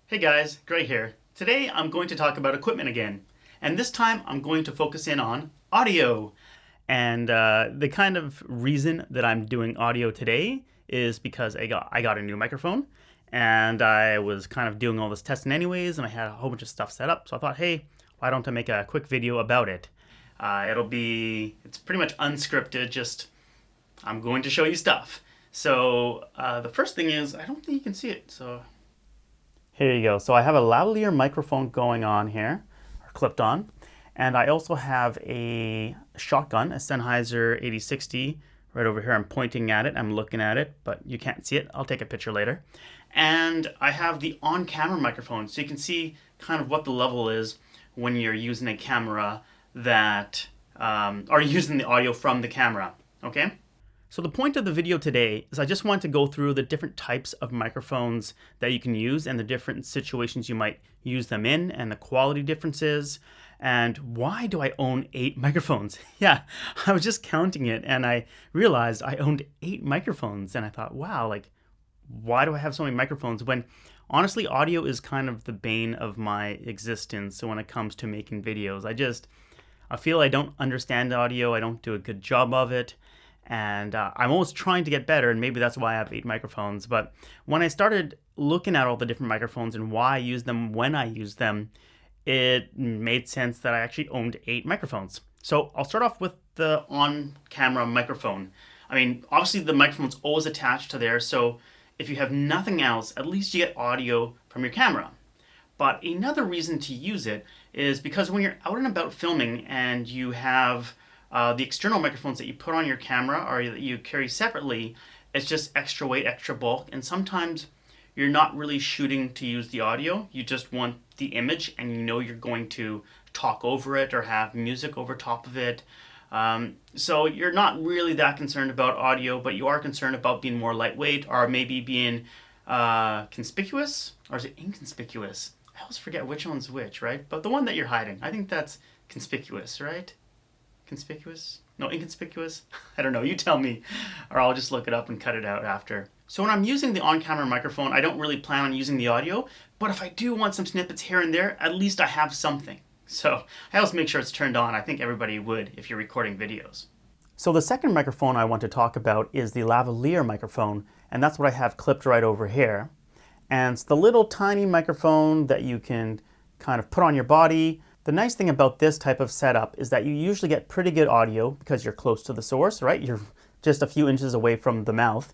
Hey guys, Gray here. Today I'm going to talk about equipment again, and this time I'm going to focus in on audio. And the kind of reason that I'm doing audio today is because I got a new microphone, and I was kind of doing all this testing anyways, and I had a whole bunch of stuff set up. So I thought, hey, why don't I make a quick video about it? It's pretty much unscripted. Just I'm going to show you stuff. So the first thing is I don't think you can see it. So here you go. So I have a lavalier microphone going on here, or clipped on. And I also have a shotgun, a Sennheiser 8060 right over here. I'm pointing at it, I'm looking at it, but you can't see it. I'll take a picture later. And I have the on-camera microphone, so you can see kind of what the level is when you're using a camera or using the audio from the camera, okay? So the point of the video today is I just want to go through the different types of microphones that you can use and the different situations you might use them in and the quality differences. And why do I own 8 microphones? Yeah, I was just counting it and I realized I owned 8 microphones and I thought, wow, why do I have so many microphones when honestly audio is kind of the bane of my existence. So when it comes to making videos, I feel I don't understand audio. I don't do a good job of it. And I'm always trying to get better, and maybe that's why I have 8 microphones. But when I started looking at all the different microphones and why I use them when I use them, it made sense that I actually owned 8 microphones. So I'll start off with the on-camera microphone. I mean, obviously the microphone's always attached to there, so if you have nothing else, at least you get audio from your camera. But another reason to use it is because when you're out and about filming and you have the external microphones that you put on your camera or that you carry separately, it's just extra weight, extra bulk, and sometimes you're not really shooting to use the audio. You just want the image and you know you're going to talk over it or have music over top of it. So you're not really that concerned about audio, but you are concerned about being more lightweight or maybe being conspicuous, or is it inconspicuous? I always forget which one's which, right? But the one that you're hiding, I think that's conspicuous, right? Conspicuous? No, inconspicuous? I don't know, you tell me, or I'll just look it up and cut it out after. So when I'm using the on-camera microphone, I don't really plan on using the audio, but if I do want some snippets here and there, at least I have something. So I always make sure it's turned on. I think everybody would if you're recording videos. So the second microphone I want to talk about is the lavalier microphone, and that's what I have clipped right over here. And it's the little tiny microphone that you can kind of put on your body. The nice thing about this type of setup is that you usually get pretty good audio because you're close to the source, right? You're just a few inches away from the mouth,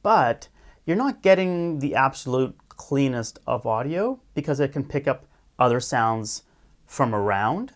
but you're not getting the absolute cleanest of audio because it can pick up other sounds from around.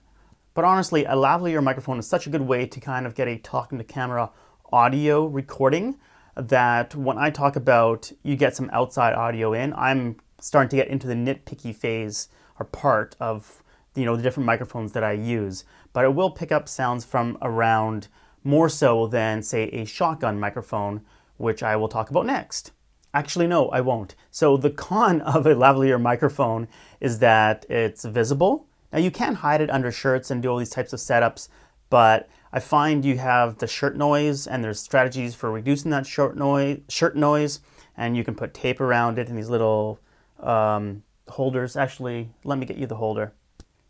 But honestly, a lavalier microphone is such a good way to kind of get a talking to camera audio recording that when I talk about you get some outside audio in, I'm starting to get into the nitpicky phase or part of the different microphones that I use, but it will pick up sounds from around more so than, say, a shotgun microphone, which I will talk about next. Actually, no, I won't. So the con of a lavalier microphone is that it's visible. Now you can hide it under shirts and do all these types of setups, but I find you have the shirt noise and there's strategies for reducing that shirt noise, and you can put tape around it in these little holders. Actually, let me get you the holder.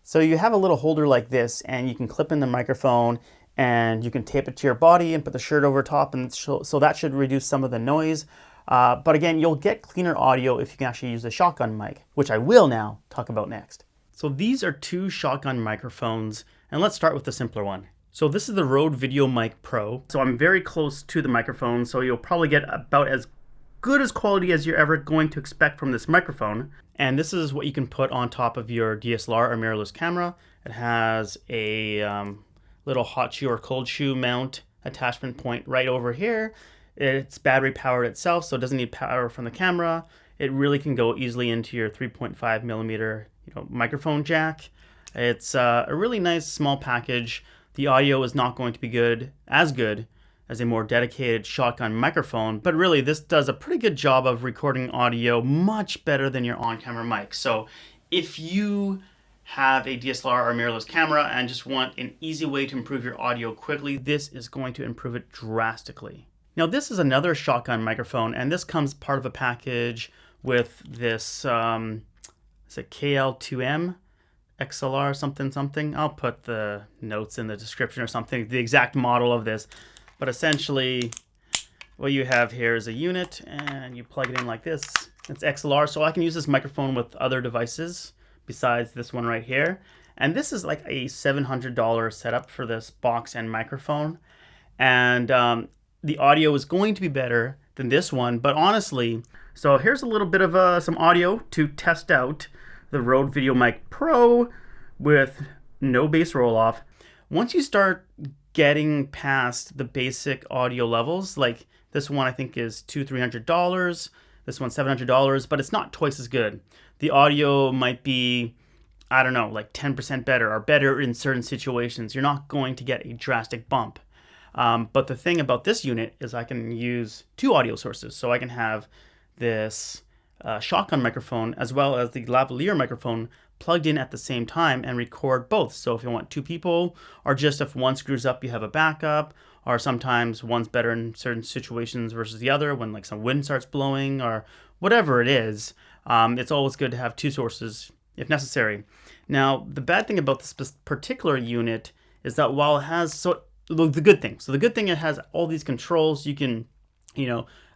So you have a little holder like this and you can clip in the microphone and you can tape it to your body and put the shirt over top, and so that should reduce some of the noise. But again, you'll get cleaner audio if you can actually use a shotgun mic, which I will now talk about next. So these are 2 shotgun microphones, and let's start with the simpler one. So this is the Rode VideoMic Pro. So I'm very close to the microphone, so you'll probably get about as good as quality as you're ever going to expect from this microphone. And this is what you can put on top of your DSLR or mirrorless camera. It has a little hot shoe or cold shoe mount attachment point right over here. It's battery powered itself, so it doesn't need power from the camera. It really can go easily into your 3.5 millimeter microphone jack. It's a really nice small package. The audio is not going to be as good as a more dedicated shotgun microphone, but really this does a pretty good job of recording audio much better than your on-camera mic. So if you have a DSLR or mirrorless camera and just want an easy way to improve your audio quickly, this is going to improve it drastically. Now this is another shotgun microphone, and this comes part of a package with this, it's a KL2M XLR something. I'll put the notes in the description or something, the exact model of this. But essentially, what you have here is a unit, and you plug it in like this. It's XLR, so I can use this microphone with other devices besides this one right here. And this is like a $700 setup for this box and microphone. And the audio is going to be better than this one, but honestly, so here's a little bit of some audio to test out the Rode VideoMic Pro with no bass roll-off. Once you start getting past the basic audio levels, like this one I think is $200-300, this one's $700, but it's not twice as good. The audio might be, I don't know, like 10% better or better in certain situations. You're not going to get a drastic bump. But the thing about this unit is I can use two audio sources. So I can have this shotgun microphone as well as the lavalier microphone plugged in at the same time and record both. So if you want two people, or just if one screws up, you have a backup, or sometimes one's better in certain situations versus the other when like some wind starts blowing or whatever it is. It's always good to have two sources if necessary. Now, the bad thing about this particular unit is that while it has, the good thing, it has all these controls. You can,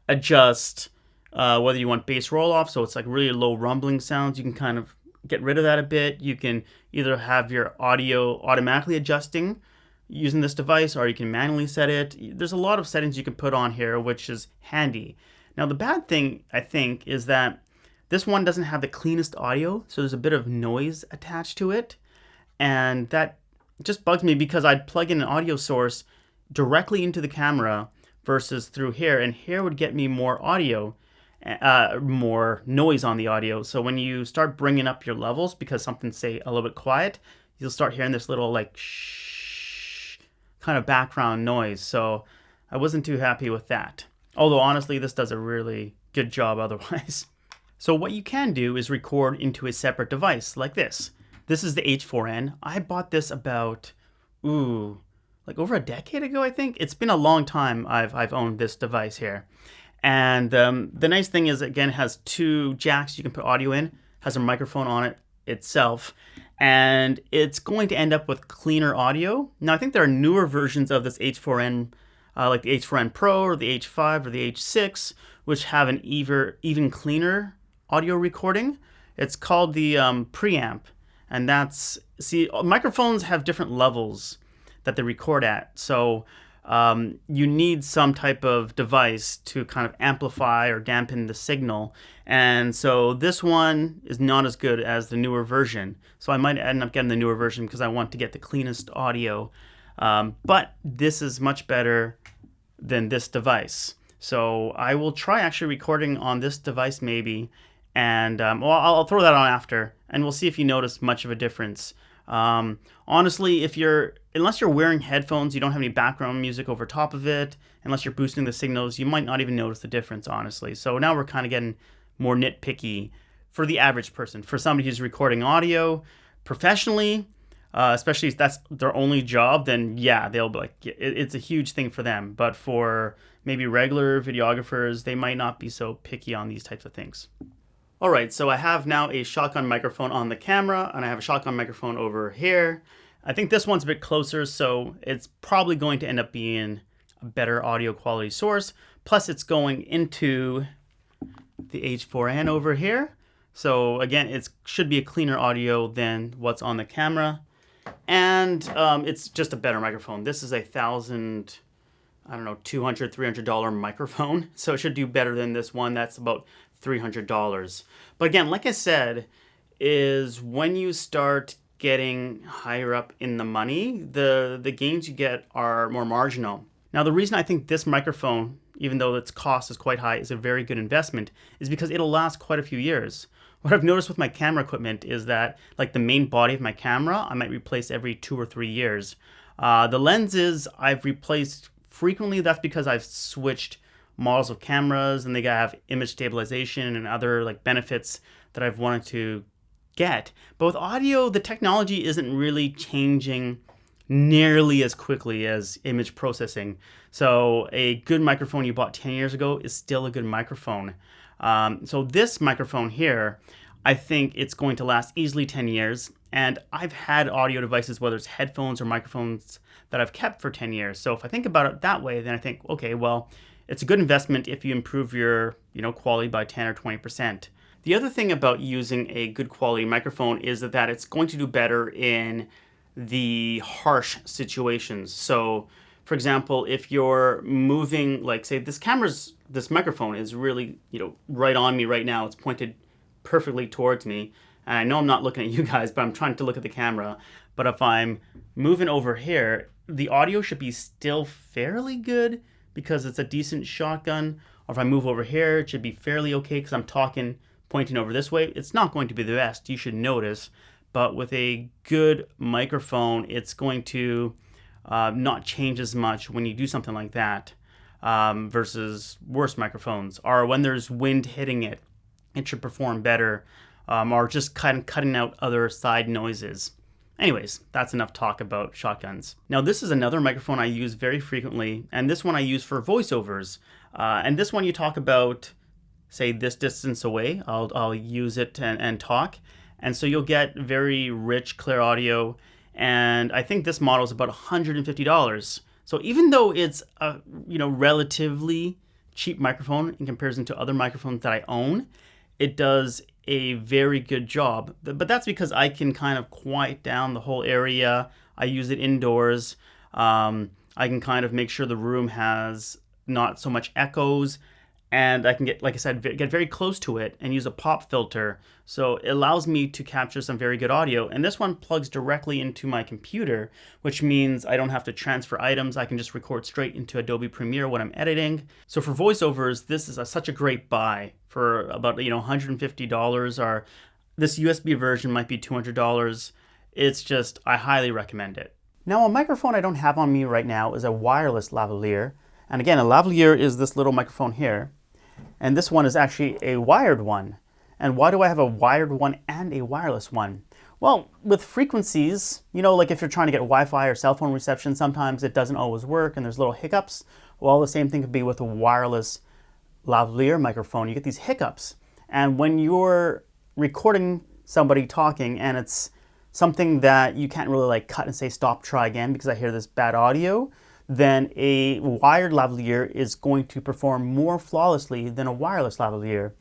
adjust whether you want bass roll off, so it's like really low rumbling sounds. You can kind of get rid of that a bit. You can either have your audio automatically adjusting using this device, or you can manually set it. There's a lot of settings you can put on here, which is handy. Now, the bad thing, I think, is that this one doesn't have the cleanest audio, so there's a bit of noise attached to it, and that just bugs me because I'd plug in an audio source directly into the camera versus through here, and here would get me more audio, more noise on the audio. So when you start bringing up your levels because something's, say, a little bit quiet, you'll start hearing this little like shh kind of background noise. So I wasn't too happy with that. Although honestly, this does a really good job otherwise. So what you can do is record into a separate device like this. This is the H4n. I bought this about, like over a decade ago, I think. It's been a long time I've owned this device here. And the nice thing is, again, it has two jacks you can put audio in, has a microphone on it itself, and it's going to end up with cleaner audio. Now, I think there are newer versions of this H4n, like the H4n Pro or the H5 or the H6, which have an even cleaner audio recording. It's called the preamp. And microphones have different levels that they record at. So you need some type of device to kind of amplify or dampen the signal. And so this one is not as good as the newer version. So I might end up getting the newer version because I want to get the cleanest audio. But this is much better than this device. So I will try actually recording on this device maybe. And I'll throw that on after, and we'll see if you notice much of a difference. Honestly, unless you're wearing headphones, you don't have any background music over top of it, unless you're boosting the signals, you might not even notice the difference, honestly. So now we're kind of getting more nitpicky for the average person. For somebody who's recording audio professionally, especially if that's their only job, then yeah, they'll be like, it's a huge thing for them. But for maybe regular videographers, they might not be so picky on these types of things. All right, so I have now a shotgun microphone on the camera, and I have a shotgun microphone over here. I think this one's a bit closer, so it's probably going to end up being a better audio quality source. Plus, it's going into the H4n over here. So again, it should be a cleaner audio than what's on the camera. And it's just a better microphone. This is a $200, $300 microphone. So it should do better than this one. That's about $300. But again, like I said, is when you start getting higher up in the money, the gains you get are more marginal. Now, the reason I think this microphone, even though its cost is quite high, is a very good investment is because it'll last quite a few years. What I've noticed with my camera equipment is that, like the main body of my camera, I might replace every 2 or 3 years. The lenses I've replaced frequently. That's because I've switched models of cameras and they have image stabilization and other like benefits that I've wanted to get. But with audio, the technology isn't really changing nearly as quickly as image processing. So a good microphone you bought 10 years ago is still a good microphone. So this microphone here, I think it's going to last easily 10 years. And I've had audio devices, whether it's headphones or microphones, that I've kept for 10 years. So if I think about it that way, then I think, okay, well, it's a good investment if you improve your quality by 10 or 20%. The other thing about using a good quality microphone is that it's going to do better in the harsh situations. So for example, if you're moving, like say this microphone is really, right on me right now. It's pointed perfectly towards me. And I know I'm not looking at you guys, but I'm trying to look at the camera. But if I'm moving over here, the audio should be still fairly good because it's a decent shotgun. Or if I move over here, it should be fairly okay because I'm pointing over this way. It's not going to be the best, you should notice. But with a good microphone, it's going to not change as much when you do something like that versus worse microphones. Or when there's wind hitting it, it should perform better. Or just kind of cutting out other side noises. Anyways, that's enough talk about shotguns. Now this is another microphone I use very frequently, and this one I use for voiceovers. And this one you talk about, say, this distance away. I'll use it and talk. And so you'll get very rich, clear audio. And I think this model is about $150. So even though it's a relatively cheap microphone in comparison to other microphones that I own, it does a very good job. But that's because I can kind of quiet down the whole area. I use it indoors. I can kind of make sure the room has not so much echoes. And I can get, like I said, get very close to it and use a pop filter. So it allows me to capture some very good audio. And this one plugs directly into my computer, which means I don't have to transfer items. I can just record straight into Adobe Premiere when I'm editing. So for voiceovers, this is such a great buy for about $150, or this USB version might be $200. It's just, I highly recommend it. Now a microphone I don't have on me right now is a wireless lavalier. And again, a lavalier is this little microphone here. And this one is actually a wired one. And why do I have a wired one and a wireless one? Well, with frequencies, like if you're trying to get Wi-Fi or cell phone reception, sometimes it doesn't always work and there's little hiccups. Well, the same thing could be with a wireless lavalier microphone. You get these hiccups. And when you're recording somebody talking and it's something that you can't really cut and say stop, try again because I hear this bad audio, then a wired lavalier is going to perform more flawlessly than a wireless lavalier.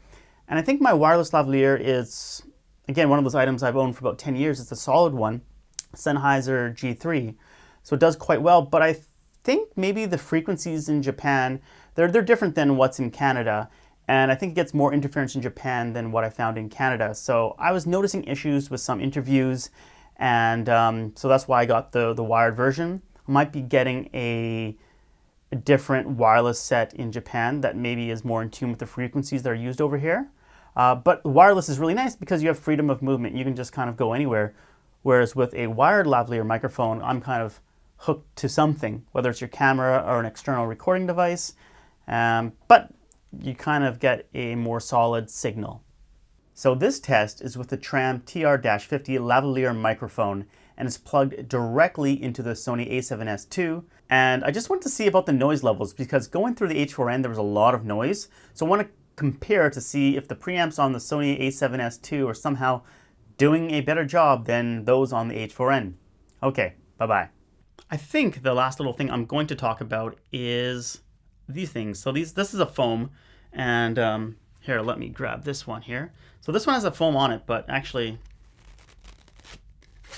And I think my wireless lavalier is, again, one of those items I've owned for about 10 years. It's a solid one, Sennheiser G3. So it does quite well, but I think maybe the frequencies in Japan, they're different than what's in Canada. And I think it gets more interference in Japan than what I found in Canada. So I was noticing issues with some interviews, and so that's why I got the wired version. Might be getting a different wireless set in Japan that maybe is more in tune with the frequencies that are used over here. But wireless is really nice because you have freedom of movement. You can just kind of go anywhere. Whereas with a wired lavalier microphone, I'm kind of hooked to something, whether it's your camera or an external recording device. But you kind of get a more solid signal. So this test is with the Tram TR-50 lavalier microphone, and it's plugged directly into the Sony a7S II. And I just wanted to see about the noise levels because going through the H4n, there was a lot of noise. So I want to compare to see if the preamps on the Sony a7S II are somehow doing a better job than those on the H4n. Okay, bye-bye. I think the last little thing I'm going to talk about is these things. So this is a foam, and here, let me grab this one here. So this one has a foam on it, but actually,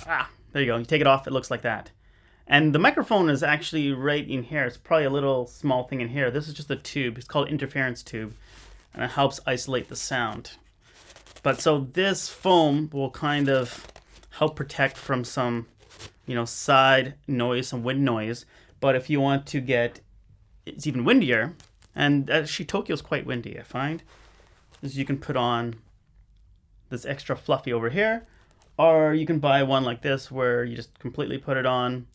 there you go. You take it off, it looks like that. And the microphone is actually right in here. It's probably a little small thing in here. This is just a tube. It's called interference tube, and it helps isolate the sound. But so this foam will kind of help protect from some, side noise, some wind noise. But if you want to get, it's even windier, and actually Tokyo's quite windy, I find, is you can put on this extra fluffy over here, or you can buy one like this where you just completely put it on.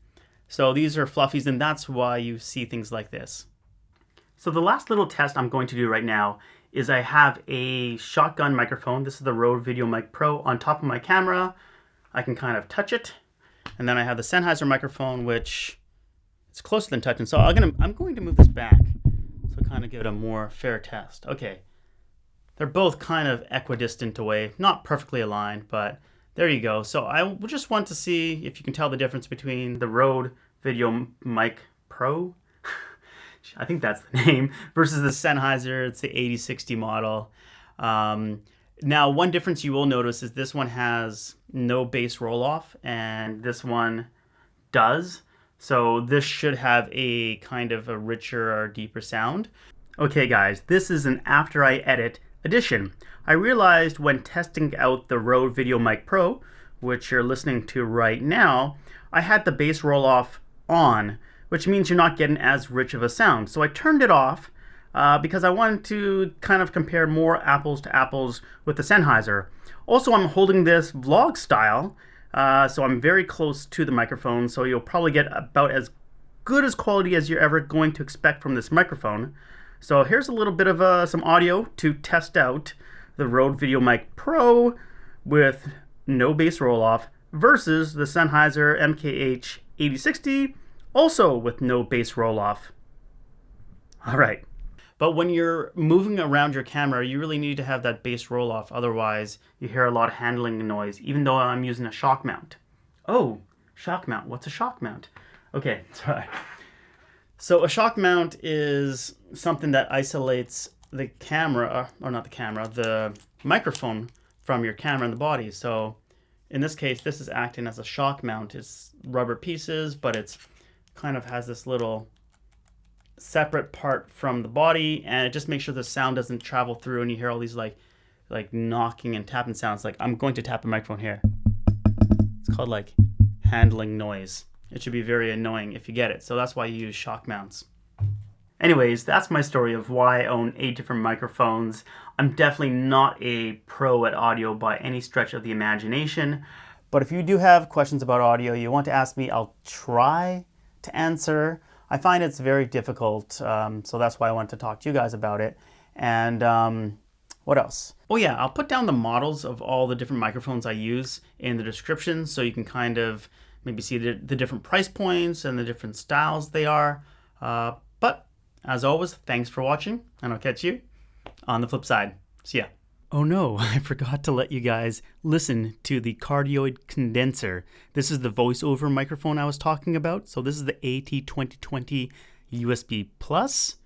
So these are fluffies, and that's why you see things like this. So the last little test I'm going to do right now is I have a shotgun microphone. This is the Rode VideoMic Pro on top of my camera. I can kind of touch it. And then I have the Sennheiser microphone, which it's closer than touching. So I'm going to move this back so kind of give it a more fair test. Okay. They're both kind of equidistant away, not perfectly aligned, but there you go. So I just want to see if you can tell the difference between the Rode Video Mic Pro, I think that's the name, versus the Sennheiser. It's the 8060 model. Now, one difference you will notice is this one has no bass roll-off, and this one does. So this should have a kind of a richer or deeper sound. Okay guys, this is an after I edit edition. I realized when testing out the Rode Video Mic Pro, which you're listening to right now, I had the bass roll-off on, which means you're not getting as rich of a sound. So I turned it off because I wanted to kind of compare more apples to apples with the Sennheiser. Also, I'm holding this vlog style, so I'm very close to the microphone, so you'll probably get about as good as quality as you're ever going to expect from this microphone. So here's a little bit of some audio to test out the Rode Video Mic Pro with no bass roll-off versus the Sennheiser MKH 8060, also with no bass roll-off. All right. But when you're moving around your camera, you really need to have that bass roll-off. Otherwise, you hear a lot of handling noise, even though I'm using a shock mount. Oh, shock mount. What's a shock mount? Okay, sorry. So a shock mount is something that isolates the camera, or not the camera, the microphone from your camera and the body. So in this case, this is acting as a shock mount. It's rubber pieces, but it's kind of has this little separate part from the body, and it just makes sure the sound doesn't travel through and you hear all these like knocking and tapping sounds. Like I'm going to tap a microphone here. It's called like handling noise. It should be very annoying if you get it. So that's why you use shock mounts. Anyways, that's my story of why I own 8 different microphones. I'm definitely not a pro at audio by any stretch of the imagination. But if you do have questions about audio you want to ask me, I'll try to answer. I find it's very difficult, so that's why I wanted to talk to you guys about it. And what else? Oh yeah, I'll put down the models of all the different microphones I use in the description so you can kind of maybe see the different price points and the different styles they are. But as always, thanks for watching, and I'll catch you on the flip side. See ya. Oh no, I forgot to let you guys listen to the cardioid condenser. This is the Voiceover microphone I was talking about. So this is the AT2020 USB Plus.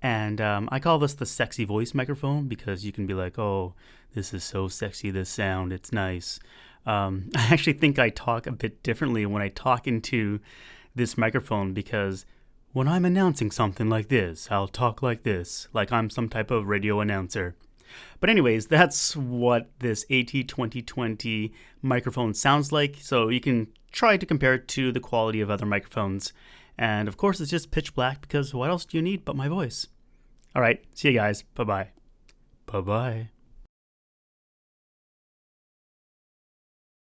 And I call this the sexy voice microphone because you can be like, oh, this is so sexy, this sound, it's nice. I actually think I talk a bit differently when I talk into this microphone because when I'm announcing something like this, I'll talk like this, like I'm some type of radio announcer. But anyways, that's what this AT2020 microphone sounds like. So you can try to compare it to the quality of other microphones. And of course, it's just pitch black because what else do you need but my voice? All right, see you guys. Bye-bye. Bye-bye.